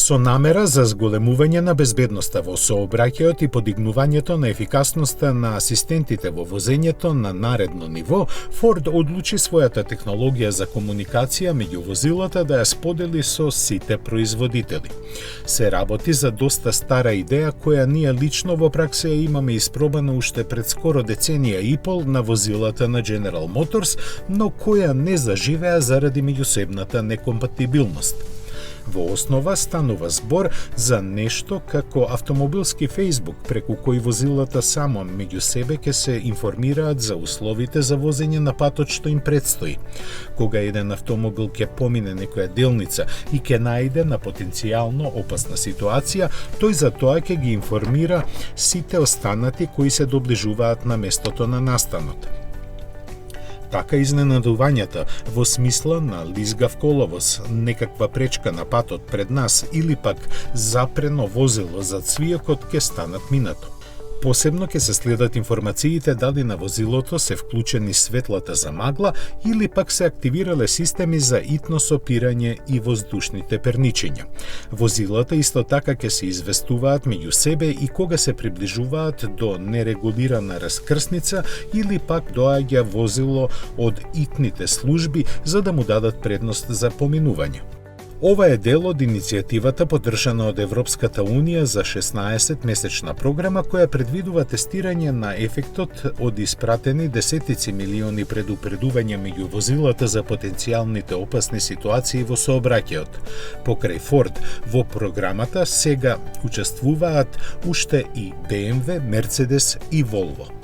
Со намера за зголемување на безбедноста во сообраќајот и подигнувањето на ефикасноста на асистентите во возењето на наредно ниво, Форд одлучи својата технологија за комуникација меѓу возилата да ја сподели со сите производители. Се работи за доста стара идеја која ние лично во пракса ја имаме испробана уште пред скоро деценија и пол на возилата на General Motors, но која не заживеа заради меѓусебната некомпатибилност. Во основа станува збор за нешто како автомобилски Facebook, преку кој возилата само меѓу себе ќе се информираат за условите за возење на патот што им предстои. Кога еден автомобил ќе помине некоја делница и ќе најде на потенцијално опасна ситуација, тој за тоа ќе ги информира сите останати кои се доближуваат на местото на настанот. Така изненадувањата во смисла на лизгав коловоз, некаква пречка на патот пред нас или пак запрено возило за цвијокот ќе станат минато. Посебно ќе се следат информациите дали на возилото се вклучени светлата за магла или пак се активирале системи за итно сопирање и воздушните перничења. Возилата исто така ќе се известуваат меѓу себе и кога се приближуваат до нерегулирана раскрсница или пак доаѓа возило од итните служби за да му дадат предност за поминување. Ова е дел од иницијативата поддржана од Европската Унија за 16-месечна програма која предвидува тестирање на ефектот од испратени десетици милиони предупредувања меѓу возилата за потенцијалните опасни ситуации во сообраќајот. Покрај Форд, во програмата сега учествуваат уште и BMW, Mercedes и Volvo.